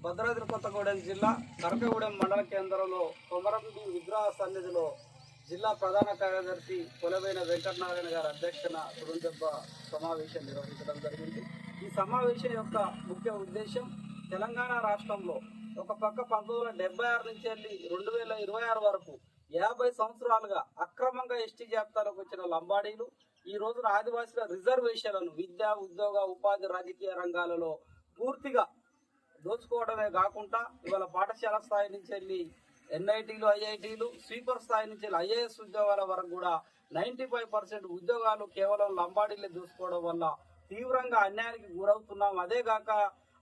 భద్రాద్రి కొత్తగూడెం జిల్లా కరకగూడెం మండల కేంద్రంలో కొమరంభీం విగ్రహ సన్నిధిలో జిల్లా ప్రధాన కార్యదర్శి కొలవైన వెంకటనారాయణ గారి అధ్యక్షన తుడుందెబ్బ సమావేశం నిర్వహించడం జరిగింది. ఈ సమావేశం యొక్క ముఖ్య ఉద్దేశం తెలంగాణ రాష్ట్రంలో ఒక పక్క 1976 నుంచి వెళ్ళి 2026 వరకు 50 సంవత్సరాలుగా అక్రమంగా ఎస్టీ జాబితాలోకి వచ్చిన లంబాడీలు ఈ రోజున ఆదివాసీల రిజర్వేషన్లను విద్యా, ఉద్యోగ, ఉపాధి, రాజకీయ రంగాలలో పూర్తిగా దోచుకోవడమే కాకుండా ఇవాళ పాఠశాల స్థాయి నుంచి వెళ్ళి ఎన్ఐటీలు, ఐఐటీలు, స్వీపర్ స్థాయి నుంచి వెళ్ళి ఐఏఎస్ ఉద్యోగాల వరకు కూడా 95% ఉద్యోగాలు కేవలం లంబాడీలే చూసుకోవడం వల్ల తీవ్రంగా అన్యాయానికి గురవుతున్నాం. అదేగాక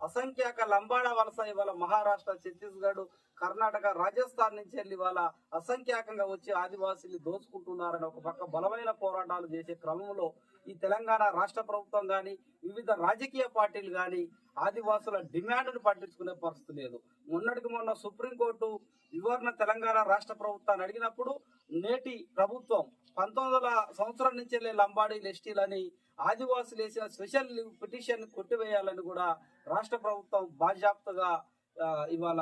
అసంఖ్యాక లంబాడా వలస ఇవాళ మహారాష్ట్ర, ఛత్తీస్గఢ్, కర్ణాటక, రాజస్థాన్ నుంచి వెళ్ళి ఇవాళ అసంఖ్యాకంగా వచ్చి ఆదివాసీలు దోచుకుంటున్నారని ఒక పక్క బలమైన పోరాటాలు చేసే క్రమంలో ఈ తెలంగాణ రాష్ట్ర ప్రభుత్వం కానీ వివిధ రాజకీయ పార్టీలు కానీ ఆదివాసుల డిమాండ్ను పట్టించుకునే పరిస్థితి లేదు. మొన్నటికి మొన్న సుప్రీంకోర్టు వివరణ తెలంగాణ రాష్ట్ర ప్రభుత్వాన్ని అడిగినప్పుడు నేటి ప్రభుత్వం 1900 సంవత్సరం నుంచి వెళ్ళే లంబాడీలు, ఎస్టీలని ఆదివాసులు వేసిన స్పెషల్ పిటిషన్ కొట్టివేయాలని కూడా రాష్ట్ర ప్రభుత్వం బాజాప్తగా ఇవాళ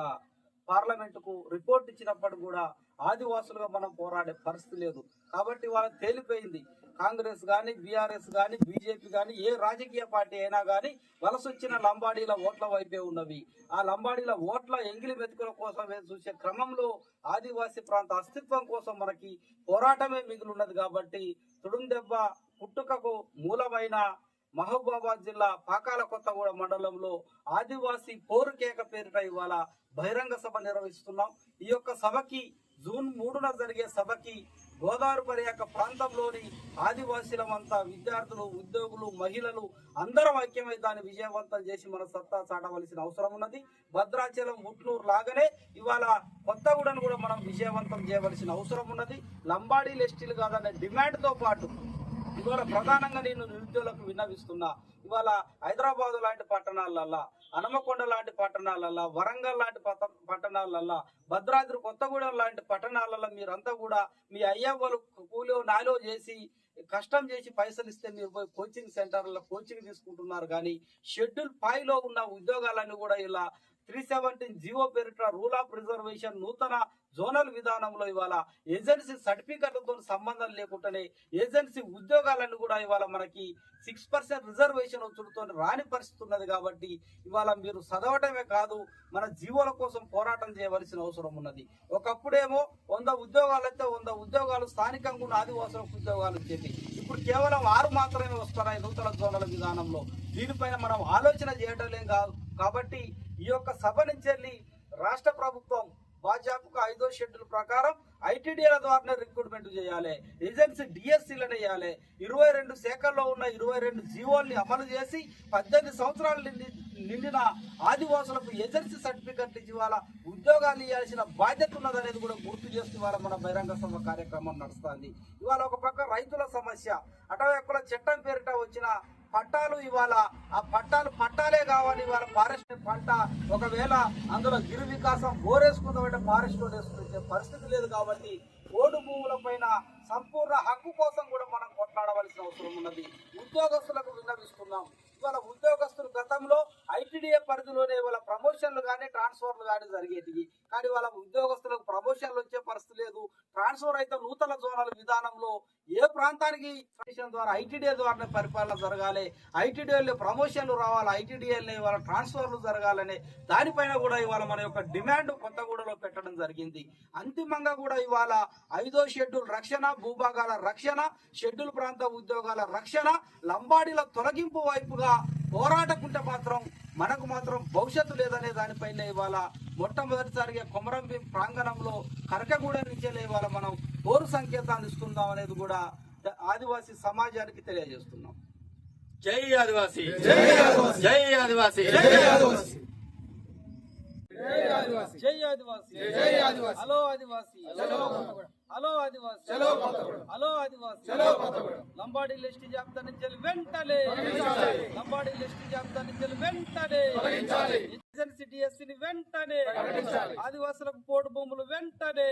పార్లమెంటుకు రిపోర్ట్ ఇచ్చినప్పుడు కూడా ఆదివాసులుగా మనం పోరాడే పరిస్థితి లేదు. కాబట్టి ఇవాళ తేలిపోయింది. కాంగ్రెస్ కానీ, బీఆర్ఎస్ కానీ, బీజేపీ కానీ, ఏ రాజకీయ పార్టీ అయినా కానీ వలస వచ్చిన లంబాడీల ఓట్ల వైపే ఉన్నవి. ఆ లంబాడీల ఓట్ల ఎంగిలి మెతుకుల కోసం చూసే క్రమంలో ఆదివాసీ ప్రాంత అస్తిత్వం కోసం మనకి పోరాటమే మిగిలిన్నది. కాబట్టి తుడుందెబ్బ పుట్టుకకు మూలమైన మహబూబాబాద్ జిల్లా పాకాల కొత్తగూడెం మండలంలో ఆదివాసీ పోరుకేక పేరిట ఇవాళ బహిరంగ సభ నిర్వహిస్తున్నాం. ఈ యొక్క సభకి జూన్ 3న జరిగే సభకి గోదావరి పర్యాక ప్రాంతంలోని ఆదివాసీలమంతా విద్యార్థులు, ఉద్యోగులు, మహిళలు అందరం ఐక్యమై దాన్ని విజయవంతం చేసి మన సత్తా చాటవలసిన అవసరం ఉన్నది. భద్రాచలం, ముట్నూరు లాగానే ఇవాళ కొత్తగూడెం కూడా మనం విజయవంతం చేయవలసిన అవసరం ఉన్నది. లంబాడీలు, ఎస్టీలు కాదనే డిమాండ్తో పాటు ఇవాళ ప్రధానంగా నేను నిరుద్యోగులకు విన్నవిస్తున్నా. ఇవాళ హైదరాబాద్ లాంటి పట్టణాలల్లా, హనుమకొండ లాంటి పట్టణాలల్లా, వరంగల్ లాంటి పట్టణాలల్లా, భద్రాద్రి కొత్తగూడెం లాంటి పట్టణాలలో మీరంతా కూడా మీ అయ్యవ్వలు కూలో నాలో చేసి కష్టం చేసి పైసలు ఇస్తే మీరు పోయి కోచింగ్ సెంటర్లలో కోచింగ్ తీసుకుంటున్నారు. కానీ షెడ్యూల్ 5లో ఉన్న ఉద్యోగాలన్నీ కూడా ఇలా 317 జీవో పేరిట రూల్ ఆఫ్ రిజర్వేషన్ నూతన జోనల్ విధానంలో ఇవాళ ఏజెన్సీ సర్టిఫికెట్లతో సంబంధం లేకుండానే ఏజెన్సీ ఉద్యోగాలన్నీ కూడా ఇవాళ మనకి 6% రిజర్వేషన్ వచ్చుడుతో రాని పరిస్థితి ఉన్నది. కాబట్టి ఇవాళ మీరు చదవటమే కాదు, మన జీవోల కోసం పోరాటం చేయవలసిన అవసరం ఉన్నది. ఒకప్పుడేమో 100 ఉద్యోగాలు అయితే 100 ఉద్యోగాలు స్థానికంగా ఉన్న ఆదివాసులకు ఉద్యోగాలు ఇచ్చేది. ఇప్పుడు కేవలం 6 మాత్రమే వస్తున్నాయి నూతన జోనల్ విధానంలో. దీనిపైన మనం ఆలోచన చేయటం కాదు. కాబట్టి ఈ యొక్క సభ నుంచి వెళ్ళి రాష్ట్ర ప్రభుత్వం బాజాపుకు 5వ షెడ్యూల్ ప్రకారం ఐటీడీల ద్వారానే రిక్రూట్మెంట్ చేయాలి, ఏజెన్సీ డిఎస్సీలను వేయాలి, 22 శాఖల్లో ఉన్న 22 జీవోల్ని అమలు చేసి 18 సంవత్సరాలు నిండిన ఆదివాసులకు ఏజెన్సీ సర్టిఫికెట్ ఇచ్చి ఇవాళ ఉద్యోగాలు ఇవ్వాల్సిన బాధ్యత ఉన్నదనేది కూడా గుర్తు చేస్తూ ఇవాళ మన బహిరంగ సభ కార్యక్రమం నడుస్తుంది. ఇవాళ ఒక పక్క రైతుల సమస్య, అటవీ హక్కుల చట్టం పేరిట వచ్చిన పట్టాలు, ఇవాళ ఆ పట్టాలే కావాలి. ఇవాళ ఫారెస్ట్ పంట ఒకవేళ అందులో గిరి వికాసం బోరేసుకుందామంటే ఫారెస్ట్ లో వేసుకునే పరిస్థితి లేదు. కాబట్టి ఓడు భూముల పైన సంపూర్ణ హక్కు కోసం కూడా మనం కొట్లాడవలసిన అవసరం ఉన్నది. ఉద్యోగస్తులకు విన్నవిస్తున్నాం. ఇవాళ ఉద్యోగస్తులు గతంలో ఐటీడీఏ పరిధిలోనే ఇవాళ ప్రమోషన్లు కానీ ట్రాన్స్ఫర్లు కానీ జరిగేటివి. కానీ వాళ్ళ ఉద్యోగస్తులకు ప్రమోషన్లు వచ్చే పరిస్థితి లేదు. ట్రాన్స్ఫర్ అయితే నూతన జోనల్ విధానంలో ఏ ప్రాంతానికి ద్వారా ఐటీడీఏ ద్వారా పరిపాలన జరగాలి, ఐటీడీఏలో ప్రమోషన్లు రావాలి, ఐటీడీఏలో ఇవాళ ట్రాన్స్ఫర్లు జరగాలని దానిపైన కూడా ఇవాళ మన యొక్క డిమాండ్ కొత్తగూడలో పెట్టడం జరిగింది. అంతిమంగా కూడా ఇవాళ 5వ షెడ్యూల్ రక్షణ, భూభాగాల రక్షణ, షెడ్యూల్ ప్రాంత ఉద్యోగాల రక్షణ, లంబాడీల తొలగింపు వైపుగా పోరాటకుంటే మాత్రం మనకు మాత్రం భవిష్యత్తు లేదనే దానిపైన ఇవాళ మొట్టమొదటిసారిగా కొమరంభీం ప్రాంగణంలో కరకగూడెం నుంచే ఇవాళ మనం పోరు సంకేతాన్ని ఇస్తున్నాం అనేది కూడా ఆదివాసీ సమాజానికి తెలియజేస్తున్నాం. జై ఆదివాసీ, జై ఆదివాసీ, జై ఆదివాసీ, జై ఆదివాసీ, జై ఆదివాసీ, జై ఆదివాసీ, హలో ఆదివాసీ, హలో ఆదివాసీ, హలో ఆదివాసీ, లంబాడీ లిస్ట్ జాబితా నుంచి వెంటనే, లంబాడీ లిస్ట్ జాబితా నుంచి వెంటనే, ఏజెన్సీ డిఎస్సీని వెంటనే, ఆదివాసులకు పోడు భూములు వెంటనే,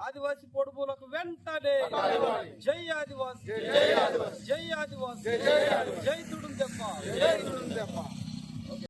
ఆదివాసీ పోడు భూములకు వెంటనే. జై ఆదివాసీ, జై ఆదివాసీ, జై ఆదివాసీ, జై తుడుందెబ్బ, జై తుడుందెబ్బ.